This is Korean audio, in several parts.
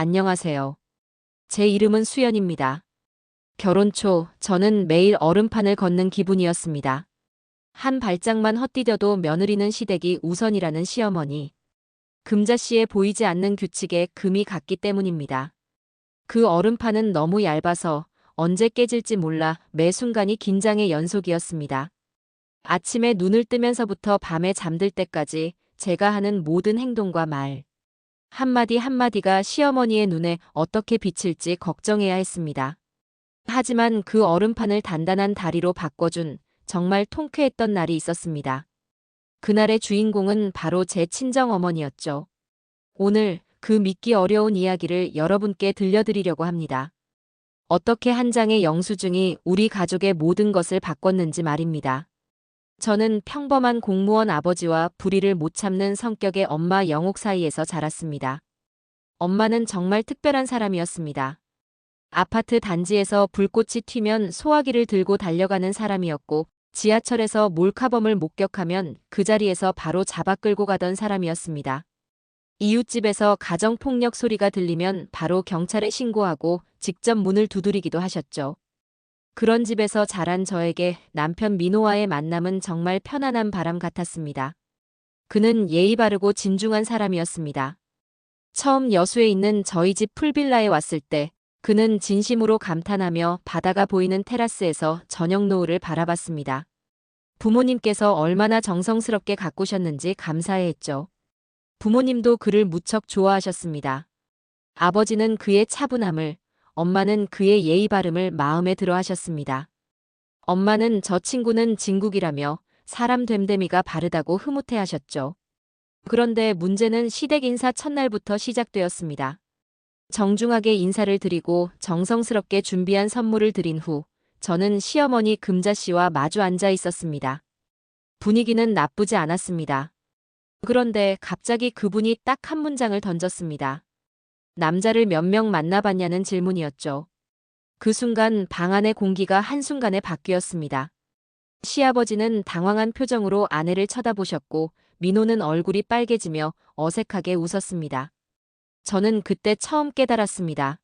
안녕하세요. 제 이름은 수연입니다. 결혼 초 저는 매일 얼음판을 걷는 기분이었습니다. 한 발짝만 헛디뎌도 며느리는 시댁이 우선이라는 시어머니. 금자씨에 보이지 않는 규칙에 금이 갔기 때문입니다. 그 얼음판은 너무 얇아서 언제 깨질지 몰라 매 순간이 긴장의 연속이었습니다. 아침에 눈을 뜨면서부터 밤에 잠들 때까지 제가 하는 모든 행동과 말, 한마디 한마디가 시어머니의 눈에 어떻게 비칠지 걱정해야 했습니다. 하지만 그 얼음판을 단단한 다리로 바꿔준 정말 통쾌했던 날이 있었습니다. 그날의 주인공은 바로 제 친정어머니였죠. 오늘 그 믿기 어려운 이야기를 여러분께 들려드리려고 합니다. 어떻게 한 장의 영수증이 우리 가족의 모든 것을 바꿨는지 말입니다. 저는 평범한 공무원 아버지와 불의를 못 참는 성격의 엄마 영옥 사이에서 자랐습니다. 엄마는 정말 특별한 사람이었습니다. 아파트 단지에서 불꽃이 튀면 소화기를 들고 달려가는 사람이었고, 지하철에서 몰카범을 목격하면 그 자리에서 바로 잡아 끌고 가던 사람이었습니다. 이웃집에서 가정폭력 소리가 들리면 바로 경찰에 신고하고 직접 문을 두드리기도 하셨죠. 그런 집에서 자란 저에게 남편 민호와의 만남은 정말 편안한 바람 같았습니다. 그는 예의 바르고 진중한 사람이었습니다. 처음 여수에 있는 저희 집 풀빌라에 왔을 때 그는 진심으로 감탄하며 바다가 보이는 테라스에서 저녁 노을을 바라봤습니다. 부모님께서 얼마나 정성스럽게 가꾸셨는지 감사해했죠. 부모님도 그를 무척 좋아하셨습니다. 아버지는 그의 차분함을, 엄마는 그의 예의 바름을 마음에 들어 하셨습니다. 엄마는 저 친구는 진국이라며 사람 됨됨이가 바르다고 흐뭇해 하셨죠. 그런데 문제는 시댁 인사 첫날부터 시작되었습니다. 정중하게 인사를 드리고 정성스럽게 준비한 선물을 드린 후 저는 시어머니 금자씨와 마주 앉아 있었습니다. 분위기는 나쁘지 않았습니다. 그런데 갑자기 그분이 딱 한 문장을 던졌습니다. 남자를 몇 명 만나봤냐는 질문이었죠. 그 순간 방 안의 공기가 한순간에 바뀌었습니다. 시아버지는 당황한 표정으로 아내를 쳐다보셨고 민호는 얼굴이 빨개지며 어색하게 웃었습니다. 저는 그때 처음 깨달았습니다.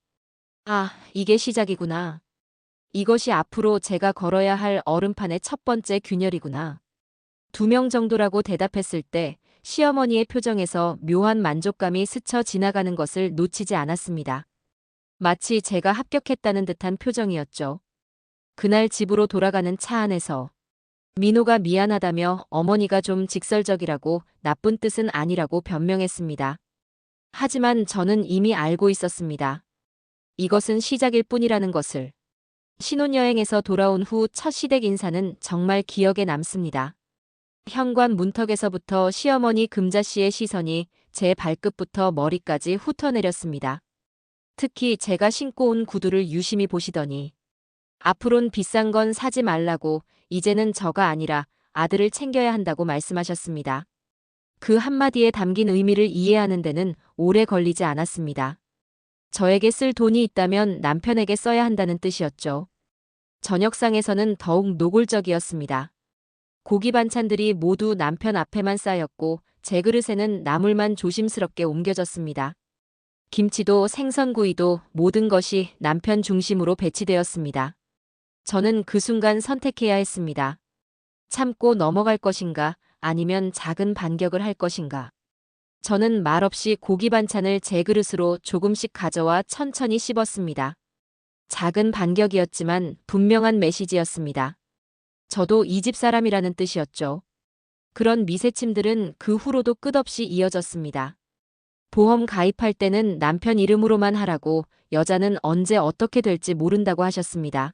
아, 이게 시작이구나. 이것이 앞으로 제가 걸어야 할 얼음판의 첫 번째 균열이구나. 2명 정도라고 대답했을 때 시어머니의 표정에서 묘한 만족감이 스쳐 지나가는 것을 놓치지 않았습니다. 마치 제가 합격했다는 듯한 표정이었죠. 그날 집으로 돌아가는 차 안에서 민호가 미안하다며 어머니가 좀 직설적이라고 나쁜 뜻은 아니라고 변명했습니다. 하지만 저는 이미 알고 있었습니다. 이것은 시작일 뿐이라는 것을. 신혼여행에서 돌아온 후 첫 시댁 인사는 정말 기억에 남습니다. 현관 문턱에서부터 시어머니 금자씨의 시선이 제 발끝부터 머리까지 훑어내렸습니다. 특히 제가 신고 온 구두를 유심히 보시더니 앞으론 비싼 건 사지 말라고 이제는 저가 아니라 아들을 챙겨야 한다고 말씀하셨습니다. 그 한마디에 담긴 의미를 이해하는 데는 오래 걸리지 않았습니다. 저에게 쓸 돈이 있다면 남편에게 써야 한다는 뜻이었죠. 저녁상에서는 더욱 노골적이었습니다. 고기 반찬들이 모두 남편 앞에만 쌓였고 제 그릇에는 나물만 조심스럽게 옮겨졌습니다. 김치도 생선구이도 모든 것이 남편 중심으로 배치되었습니다. 저는 그 순간 선택해야 했습니다. 참고 넘어갈 것인가 아니면 작은 반격을 할 것인가. 저는 말없이 고기 반찬을 제 그릇으로 조금씩 가져와 천천히 씹었습니다. 작은 반격이었지만 분명한 메시지였습니다. 저도 이 집 사람이라는 뜻이었죠. 그런 미세침들은 그 후로도 끝없이 이어졌습니다. 보험 가입할 때는 남편 이름으로만 하라고 여자는 언제 어떻게 될지 모른다고 하셨습니다.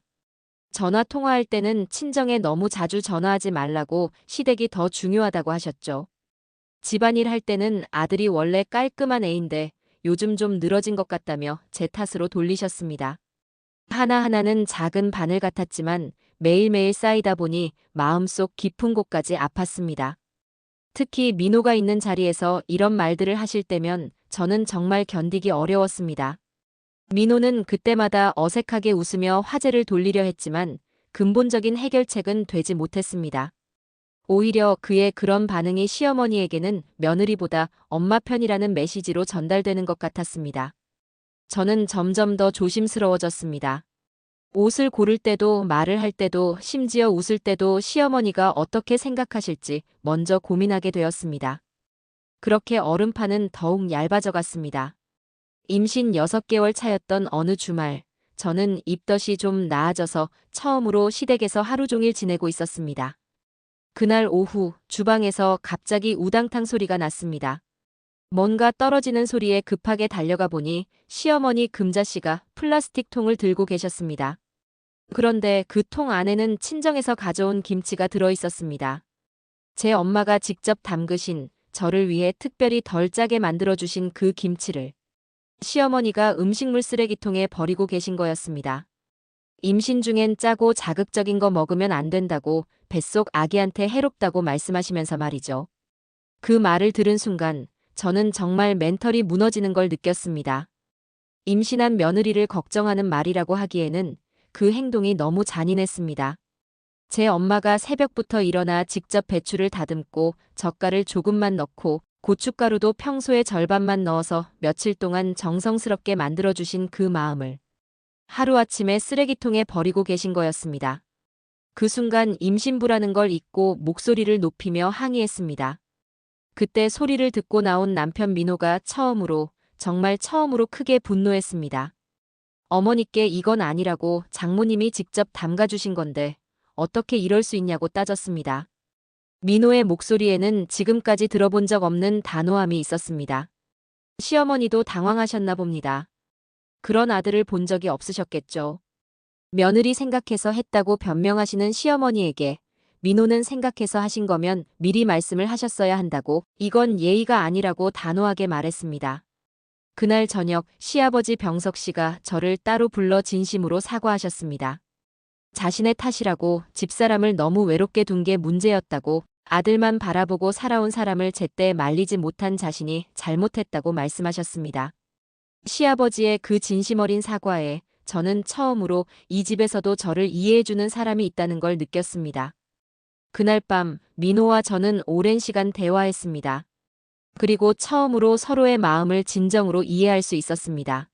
전화 통화할 때는 친정에 너무 자주 전화하지 말라고 시댁이 더 중요하다고 하셨죠. 집안일 할 때는 아들이 원래 깔끔한 애인데 요즘 좀 늘어진 것 같다며 제 탓으로 돌리셨습니다. 하나하나는 작은 바늘 같았지만 매일매일 쌓이다 보니 마음속 깊은 곳까지 아팠습니다. 특히 민호가 있는 자리에서 이런 말들을 하실 때면 저는 정말 견디기 어려웠습니다. 민호는 그때마다 어색하게 웃으며 화제를 돌리려 했지만 근본적인 해결책은 되지 못했습니다. 오히려 그의 그런 반응이 시어머니에게는 며느리보다 엄마 편이라는 메시지로 전달되는 것 같았습니다. 저는 점점 더 조심스러워졌습니다. 옷을 고를 때도 말을 할 때도 심지어 웃을 때도 시어머니가 어떻게 생각하실지 먼저 고민하게 되었습니다. 그렇게 얼음판은 더욱 얇아져 갔습니다. 임신 6개월 차였던 어느 주말, 저는 입덧이 좀 나아져서 처음으로 시댁에서 하루 종일 지내고 있었습니다. 그날 오후 주방에서 갑자기 우당탕 소리가 났습니다. 뭔가 떨어지는 소리에 급하게 달려가 보니 시어머니 금자씨가 플라스틱 통을 들고 계셨습니다. 그런데 그 통 안에는 친정에서 가져온 김치가 들어 있었습니다. 제 엄마가 직접 담그신, 저를 위해 특별히 덜 짜게 만들어주신 그 김치를 시어머니가 음식물 쓰레기통에 버리고 계신 거였습니다. 임신 중엔 짜고 자극적인 거 먹으면 안 된다고, 뱃속 아기한테 해롭다고 말씀하시면서 말이죠. 그 말을 들은 순간 저는 정말 멘털이 무너지는 걸 느꼈습니다. 임신한 며느리를 걱정하는 말이라고 하기에는 그 행동이 너무 잔인했습니다. 제 엄마가 새벽부터 일어나 직접 배추를 다듬고 젓갈을 조금만 넣고 고춧가루도 평소의 절반만 넣어서 며칠 동안 정성스럽게 만들어주신 그 마음을 하루아침에 쓰레기통에 버리고 계신 거였습니다. 그 순간 임신부라는 걸 잊고 목소리를 높이며 항의했습니다. 그때 소리를 듣고 나온 남편 민호가 정말 처음으로 크게 분노했습니다. 어머니께 이건 아니라고, 장모님이 직접 담가주신 건데 어떻게 이럴 수 있냐고 따졌습니다. 민호의 목소리에는 지금까지 들어본 적 없는 단호함이 있었습니다. 시어머니도 당황하셨나 봅니다. 그런 아들을 본 적이 없으셨겠죠. 며느리 생각해서 했다고 변명하시는 시어머니에게 민호는 생각해서 하신 거면 미리 말씀을 하셨어야 한다고, 이건 예의가 아니라고 단호하게 말했습니다. 그날 저녁 시아버지 병석 씨가 저를 따로 불러 진심으로 사과하셨습니다. 자신의 탓이라고, 집사람을 너무 외롭게 둔 게 문제였다고, 아들만 바라보고 살아온 사람을 제때 말리지 못한 자신이 잘못했다고 말씀하셨습니다. 시아버지의 그 진심 어린 사과에 저는 처음으로 이 집에서도 저를 이해해주는 사람이 있다는 걸 느꼈습니다. 그날 밤 민호와 저는 오랜 시간 대화했습니다. 그리고 처음으로 서로의 마음을 진정으로 이해할 수 있었습니다.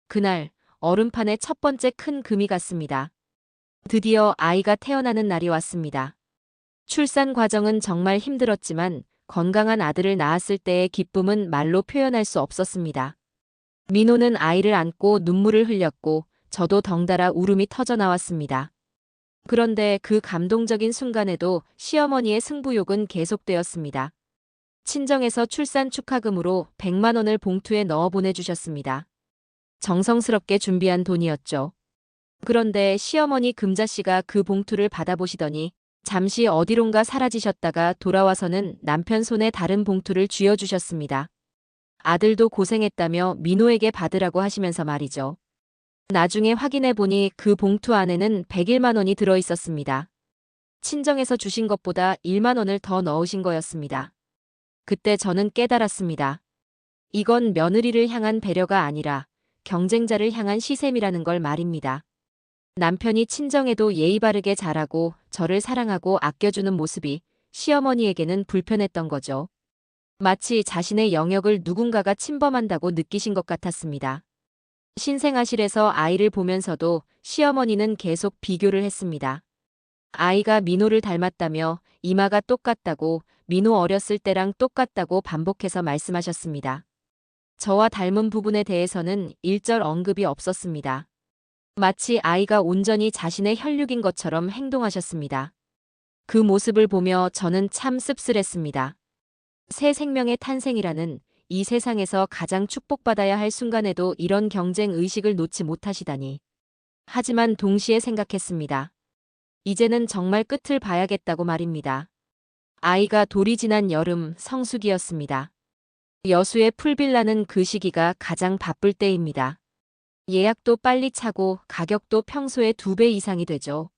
그날 얼음판에 첫 번째 큰 금이 갔습니다. 드디어 아이가 태어나는 날이 왔습니다. 출산 과정은 정말 힘들었지만 건강한 아들을 낳았을 때의 기쁨은 말로 표현할 수 없었습니다. 민호는 아이를 안고 눈물을 흘렸고 저도 덩달아 울음이 터져 나왔습니다. 그런데 그 감동적인 순간에도 시어머니의 승부욕은 계속되었습니다. 친정에서 출산 축하금으로 100만 원을 봉투에 넣어 보내주셨습니다. 정성스럽게 준비한 돈이었죠. 그런데 시어머니 금자씨가 그 봉투를 받아보시더니 잠시 어디론가 사라지셨다가 돌아와서는 남편 손에 다른 봉투를 쥐어주셨습니다. 아들도 고생했다며 민호에게 받으라고 하시면서 말이죠. 나중에 확인해 보니 그 봉투 안에는 101만 원이 들어 있었습니다. 친정에서 주신 것보다 1만 원을 더 넣으신 거였습니다. 그때 저는 깨달았습니다. 이건 며느리를 향한 배려가 아니라 경쟁자를 향한 시샘이라는 걸 말입니다. 남편이 친정에도 예의 바르게 잘하고 저를 사랑하고 아껴주는 모습이 시어머니에게는 불편했던 거죠. 마치 자신의 영역을 누군가가 침범한다고 느끼신 것 같았습니다. 신생아실에서 아이를 보면서도 시어머니는 계속 비교를 했습니다. 아이가 민호를 닮았다며 이마가 똑같다고, 민호 어렸을 때랑 똑같다고 반복해서 말씀하셨습니다. 저와 닮은 부분에 대해서는 일절 언급이 없었습니다. 마치 아이가 온전히 자신의 혈육인 것처럼 행동하셨습니다. 그 모습을 보며 저는 참 씁쓸했습니다. 새 생명의 탄생이라는 이 세상에서 가장 축복받아야 할 순간에도 이런 경쟁 의식을 놓지 못하시다니. 하지만 동시에 생각했습니다. 이제는 정말 끝을 봐야겠다고 말입니다. 아이가 돌이 지난 여름 성수기였습니다. 여수의 풀빌라는 그 시기가 가장 바쁠 때입니다. 예약도 빨리 차고 가격도 평소의 2배 이상이 되죠.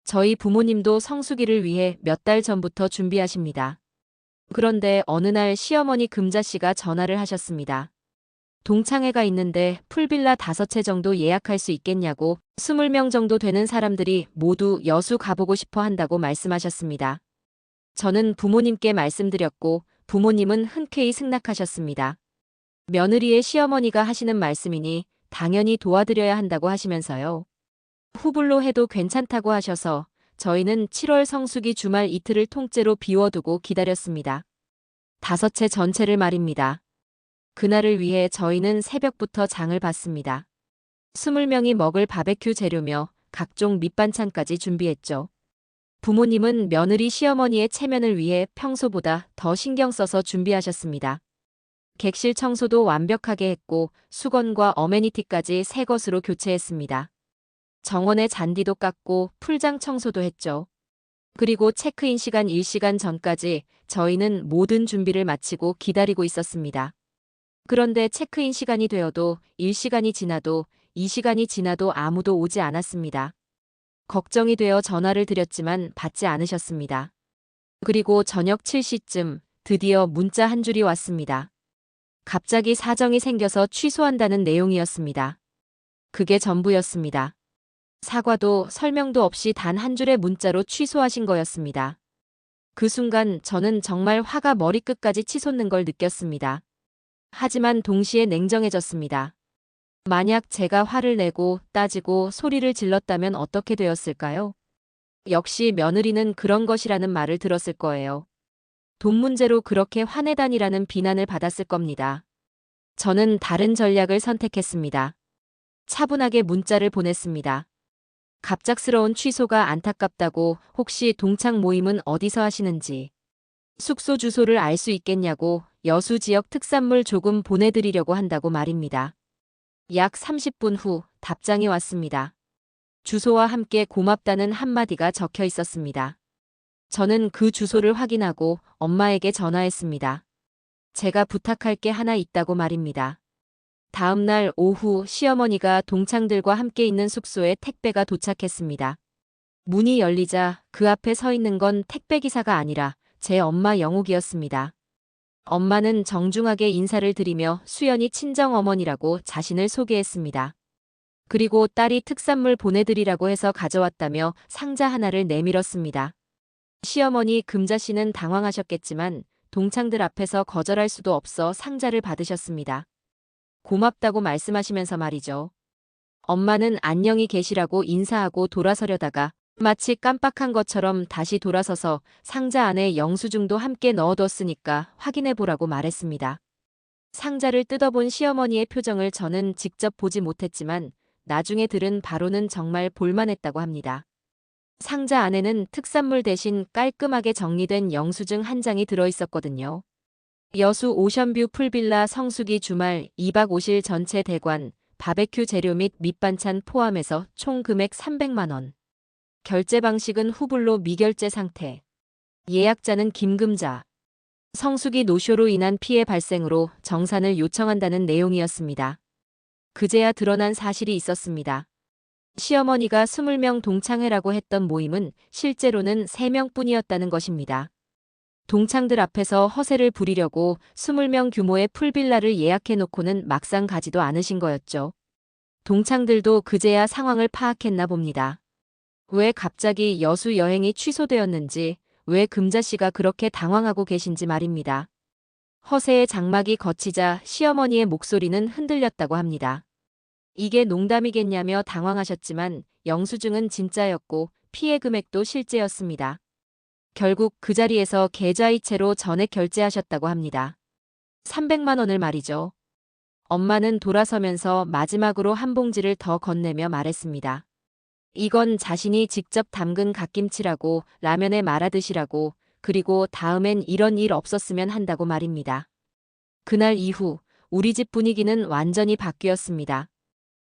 저희 부모님도 성수기를 위해 몇 달 전부터 준비하십니다. 그런데 어느 날 시어머니 금자씨가 전화를 하셨습니다. 동창회가 있는데 풀빌라 5채 정도 예약할 수 있겠냐고, 20명 정도 되는 사람들이 모두 여수 가보고 싶어 한다고 말씀하셨습니다. 저는 부모님께 말씀드렸고 부모님은 흔쾌히 승낙하셨습니다. 며느리의 시어머니가 하시는 말씀이니 당연히 도와드려야 한다고 하시면서요. 후불로 해도 괜찮다고 하셔서 저희는 7월 성수기 주말 이틀을 통째로 비워두고 기다렸습니다. 5채 전체를 말입니다. 그날을 위해 저희는 새벽부터 장을 봤습니다. 20명이 먹을 바베큐 재료며 각종 밑반찬까지 준비했죠. 부모님은 며느리 시어머니의 체면을 위해 평소보다 더 신경 써서 준비하셨습니다. 객실 청소도 완벽하게 했고 수건과 어메니티까지 새 것으로 교체했습니다. 정원의 잔디도 깎고 풀장 청소도 했죠. 그리고 체크인 시간 1시간 전까지 저희는 모든 준비를 마치고 기다리고 있었습니다. 그런데 체크인 시간이 되어도 1시간이 지나도 2시간이 지나도 아무도 오지 않았습니다. 걱정이 되어 전화를 드렸지만 받지 않으셨습니다. 그리고 저녁 7시쯤 드디어 문자 한 줄이 왔습니다. 갑자기 사정이 생겨서 취소한다는 내용이었습니다. 그게 전부였습니다. 사과도 설명도 없이 단 한 줄의 문자로 취소하신 거였습니다. 그 순간 저는 정말 화가 머리끝까지 치솟는 걸 느꼈습니다. 하지만 동시에 냉정해졌습니다. 만약 제가 화를 내고 따지고 소리를 질렀다면 어떻게 되었을까요? 역시 며느리는 그런 것이라는 말을 들었을 거예요. 돈 문제로 그렇게 화내다니라는 비난을 받았을 겁니다. 저는 다른 전략을 선택했습니다. 차분하게 문자를 보냈습니다. 갑작스러운 취소가 안타깝다고 혹시 동창 모임은 어디서 하시는지, 숙소 주소를 알 수 있겠냐고 여수 지역 특산물 조금 보내드리려고 한다고 말입니다. 약 30분 후 답장이 왔습니다. 주소와 함께 고맙다는 한마디가 적혀 있었습니다. 저는 그 주소를 확인하고 엄마에게 전화했습니다. 제가 부탁할 게 하나 있다고 말입니다. 다음 날 오후 시어머니가 동창들과 함께 있는 숙소에 택배가 도착했습니다. 문이 열리자 그 앞에 서 있는 건 택배기사가 아니라 제 엄마 영옥이었습니다. 엄마는 정중하게 인사를 드리며 수연이 친정어머니라고 자신을 소개했습니다. 그리고 딸이 특산물 보내드리라고 해서 가져왔다며 상자 하나를 내밀었습니다. 시어머니 금자 씨는 당황하셨겠지만 동창들 앞에서 거절할 수도 없어 상자를 받으셨습니다. 고맙다고 말씀하시면서 말이죠. 엄마는 안녕히 계시라고 인사하고 돌아서려다가 마치 깜빡한 것처럼 다시 돌아서서 상자 안에 영수증도 함께 넣어뒀으니까 확인해보라고 말했습니다. 상자를 뜯어본 시어머니의 표정을 저는 직접 보지 못했지만 나중에 들은 바로는 정말 볼만했다고 합니다. 상자 안에는 특산물 대신 깔끔하게 정리된 영수증 한 장이 들어있었거든요. 여수 오션뷰 풀빌라 성수기 주말 2박 5일 전체 대관, 바베큐 재료 및 밑반찬 포함해서 총 금액 300만 원. 결제 방식은 후불로 미결제 상태. 예약자는 김금자. 성수기 노쇼로 인한 피해 발생으로 정산을 요청한다는 내용이었습니다. 그제야 드러난 사실이 있었습니다. 시어머니가 20명 동창회라고 했던 모임은 실제로는 3명뿐이었다는 것입니다. 동창들 앞에서 허세를 부리려고 20명 규모의 풀빌라를 예약해놓고는 막상 가지도 않으신 거였죠. 동창들도 그제야 상황을 파악했나 봅니다. 왜 갑자기 여수 여행이 취소되었는지, 왜 금자씨가 그렇게 당황하고 계신지 말입니다. 허세의 장막이 걷히자 시어머니의 목소리는 흔들렸다고 합니다. 이게 농담이겠냐며 당황하셨지만 영수증은 진짜였고 피해 금액도 실제였습니다. 결국 그 자리에서 계좌이체로 전액 결제하셨다고 합니다. 300만 원을 말이죠. 엄마는 돌아서면서 마지막으로 한 봉지를 더 건네며 말했습니다. 이건 자신이 직접 담근 갓김치라고 라면에 말아 드시라고, 그리고 다음엔 이런 일 없었으면 한다고 말입니다. 그날 이후 우리 집 분위기는 완전히 바뀌었습니다.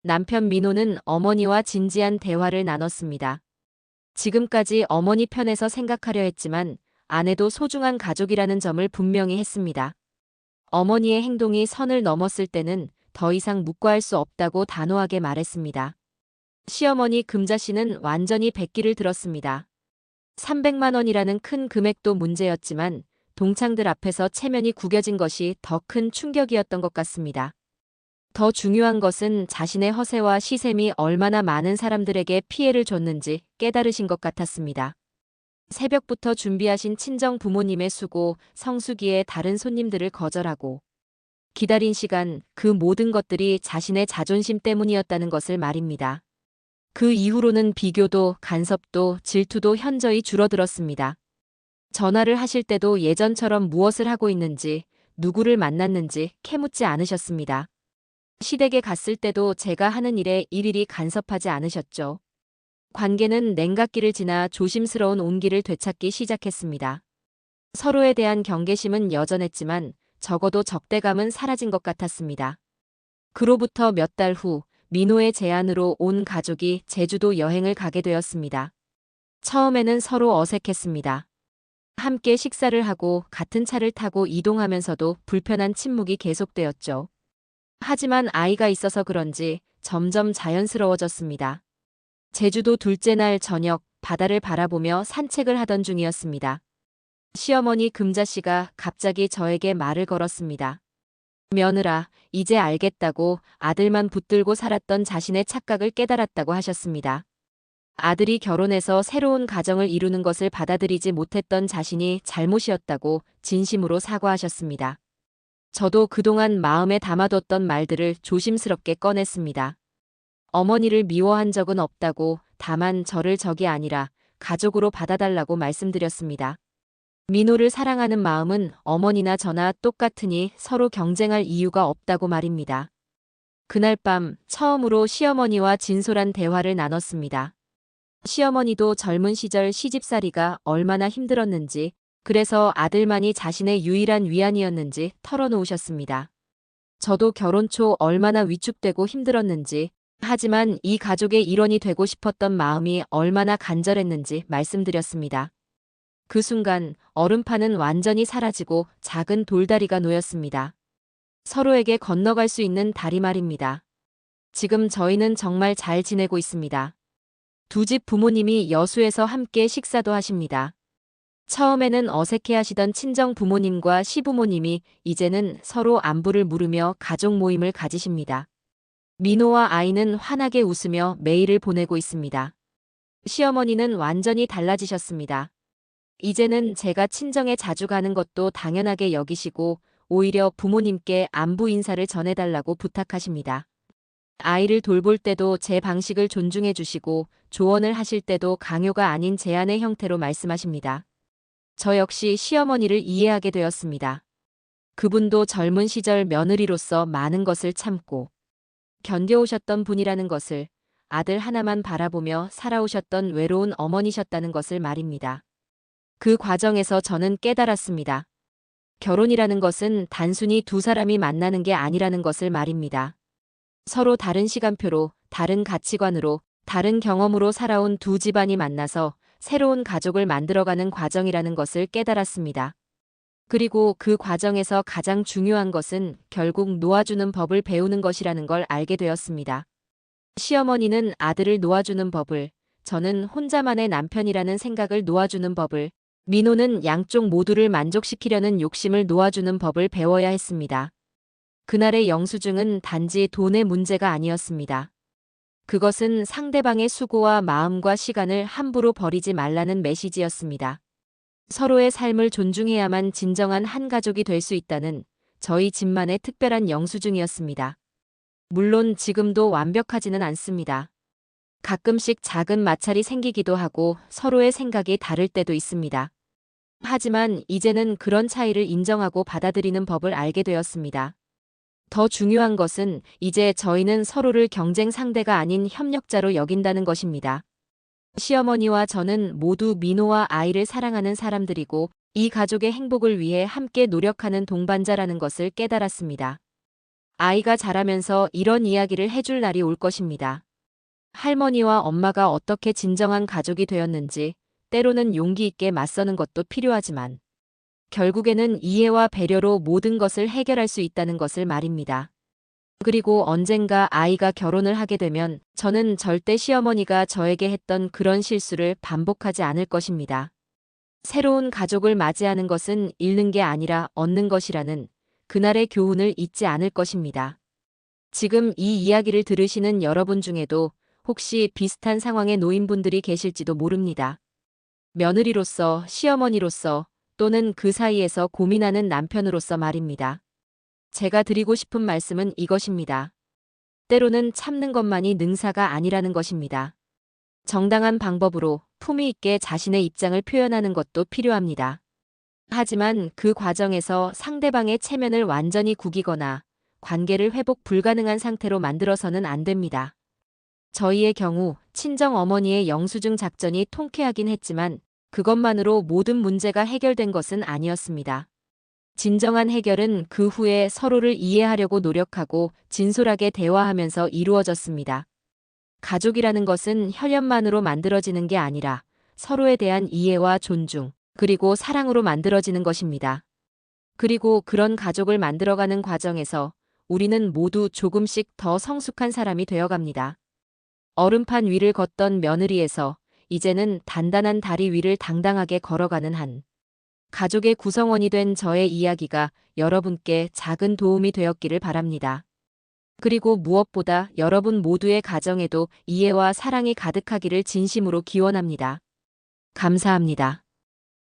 남편 민호는 어머니와 진지한 대화를 나눴습니다. 지금까지 어머니 편에서 생각하려 했지만 아내도 소중한 가족이라는 점을 분명히 했습니다. 어머니의 행동이 선을 넘었을 때는 더 이상 묵과할 수 없다고 단호하게 말했습니다. 시어머니 금자씨는 완전히 백기를 들었습니다. 300만 원이라는 큰 금액도 문제였지만 동창들 앞에서 체면이 구겨진 것이 더 큰 충격이었던 것 같습니다. 더 중요한 것은 자신의 허세와 시샘이 얼마나 많은 사람들에게 피해를 줬는지 깨달으신 것 같았습니다. 새벽부터 준비하신 친정 부모님의 수고, 성수기에 다른 손님들을 거절하고 기다린 시간, 그 모든 것들이 자신의 자존심 때문이었다는 것을 말입니다. 그 이후로는 비교도, 간섭도, 질투도 현저히 줄어들었습니다. 전화를 하실 때도 예전처럼 무엇을 하고 있는지, 누구를 만났는지 캐묻지 않으셨습니다. 시댁에 갔을 때도 제가 하는 일에 일일이 간섭하지 않으셨죠. 관계는 냉각기를 지나 조심스러운 온기를 되찾기 시작했습니다. 서로에 대한 경계심은 여전했지만 적어도 적대감은 사라진 것 같았습니다. 그로부터 몇 달 후 민호의 제안으로 온 가족이 제주도 여행을 가게 되었습니다. 처음에는 서로 어색했습니다. 함께 식사를 하고 같은 차를 타고 이동하면서도 불편한 침묵이 계속되었죠. 하지만 아이가 있어서 그런지 점점 자연스러워졌습니다. 제주도 둘째 날 저녁 바다를 바라보며 산책을 하던 중이었습니다. 시어머니 금자씨가 갑자기 저에게 말을 걸었습니다. 며느라, 이제 알겠다고 아들만 붙들고 살았던 자신의 착각을 깨달았다고 하셨습니다. 아들이 결혼해서 새로운 가정을 이루는 것을 받아들이지 못했던 자신이 잘못이었다고 진심으로 사과하셨습니다. 저도 그동안 마음에 담아뒀던 말들을 조심스럽게 꺼냈습니다. 어머니를 미워한 적은 없다고, 다만 저를 적이 아니라 가족으로 받아달라고 말씀드렸습니다. 민호를 사랑하는 마음은 어머니나 저나 똑같으니 서로 경쟁할 이유가 없다고 말입니다. 그날 밤 처음으로 시어머니와 진솔한 대화를 나눴습니다. 시어머니도 젊은 시절 시집살이가 얼마나 힘들었는지, 그래서 아들만이 자신의 유일한 위안이었는지 털어놓으셨습니다. 저도 결혼 초 얼마나 위축되고 힘들었는지, 하지만 이 가족의 일원이 되고 싶었던 마음이 얼마나 간절했는지 말씀드렸습니다. 그 순간 얼음판은 완전히 사라지고 작은 돌다리가 놓였습니다. 서로에게 건너갈 수 있는 다리 말입니다. 지금 저희는 정말 잘 지내고 있습니다. 두 집 부모님이 여수에서 함께 식사도 하십니다. 처음에는 어색해하시던 친정 부모님과 시부모님이 이제는 서로 안부를 물으며 가족 모임을 가지십니다. 민호와 아이는 환하게 웃으며 매일을 보내고 있습니다. 시어머니는 완전히 달라지셨습니다. 이제는 제가 친정에 자주 가는 것도 당연하게 여기시고 오히려 부모님께 안부 인사를 전해달라고 부탁하십니다. 아이를 돌볼 때도 제 방식을 존중해 주시고 조언을 하실 때도 강요가 아닌 제안의 형태로 말씀하십니다. 저 역시 시어머니를 이해하게 되었습니다. 그분도 젊은 시절 며느리로서 많은 것을 참고 견뎌오셨던 분이라는 것을, 아들 하나만 바라보며 살아오셨던 외로운 어머니셨다는 것을 말입니다. 그 과정에서 저는 깨달았습니다. 결혼이라는 것은 단순히 두 사람이 만나는 게 아니라는 것을 말입니다. 서로 다른 시간표로, 다른 가치관으로, 다른 경험으로 살아온 두 집안이 만나서 새로운 가족을 만들어가는 과정이라는 것을 깨달았습니다. 그리고 그 과정에서 가장 중요한 것은 결국 놓아주는 법을 배우는 것이라는 걸 알게 되었습니다. 시어머니는 아들을 놓아주는 법을, 저는 혼자만의 남편이라는 생각을 놓아주는 법을, 민호는 양쪽 모두를 만족시키려는 욕심을 놓아주는 법을 배워야 했습니다. 그날의 영수증은 단지 돈의 문제가 아니었습니다. 그것은 상대방의 수고와 마음과 시간을 함부로 버리지 말라는 메시지였습니다. 서로의 삶을 존중해야만 진정한 한 가족이 될 수 있다는 저희 집만의 특별한 영수증이었습니다. 물론 지금도 완벽하지는 않습니다. 가끔씩 작은 마찰이 생기기도 하고 서로의 생각이 다를 때도 있습니다. 하지만 이제는 그런 차이를 인정하고 받아들이는 법을 알게 되었습니다. 더 중요한 것은 이제 저희는 서로를 경쟁 상대가 아닌 협력자로 여긴다는 것입니다. 시어머니와 저는 모두 민호와 아이를 사랑하는 사람들이고 이 가족의 행복을 위해 함께 노력하는 동반자라는 것을 깨달았습니다. 아이가 자라면서 이런 이야기를 해줄 날이 올 것입니다. 할머니와 엄마가 어떻게 진정한 가족이 되었는지, 때로는 용기 있게 맞서는 것도 필요하지만 결국에는 이해와 배려로 모든 것을 해결할 수 있다는 것을 말입니다. 그리고 언젠가 아이가 결혼을 하게 되면 저는 절대 시어머니가 저에게 했던 그런 실수를 반복하지 않을 것입니다. 새로운 가족을 맞이하는 것은 잃는 게 아니라 얻는 것이라는 그날의 교훈을 잊지 않을 것입니다. 지금 이 이야기를 들으시는 여러분 중에도 혹시 비슷한 상황에 놓인 분들이 계실지도 모릅니다. 며느리로서, 시어머니로서, 또는 그 사이에서 고민하는 남편으로서 말입니다. 제가 드리고 싶은 말씀은 이것입니다. 때로는 참는 것만이 능사가 아니라는 것입니다. 정당한 방법으로 품위 있게 자신의 입장을 표현하는 것도 필요합니다. 하지만 그 과정에서 상대방의 체면을 완전히 구기거나 관계를 회복 불가능한 상태로 만들어서는 안 됩니다. 저희의 경우 친정 어머니의 영수증 작전이 통쾌하긴 했지만 그것만으로 모든 문제가 해결된 것은 아니었습니다. 진정한 해결은 그 후에 서로를 이해하려고 노력하고 진솔하게 대화하면서 이루어졌습니다. 가족이라는 것은 혈연만으로 만들어지는 게 아니라 서로에 대한 이해와 존중, 그리고 사랑으로 만들어지는 것입니다. 그리고 그런 가족을 만들어가는 과정에서 우리는 모두 조금씩 더 성숙한 사람이 되어갑니다. 얼음판 위를 걷던 며느리에서 이제는 단단한 다리 위를 당당하게 걸어가는 한 가족의 구성원이 된 저의 이야기가 여러분께 작은 도움이 되었기를 바랍니다. 그리고 무엇보다 여러분 모두의 가정에도 이해와 사랑이 가득하기를 진심으로 기원합니다. 감사합니다.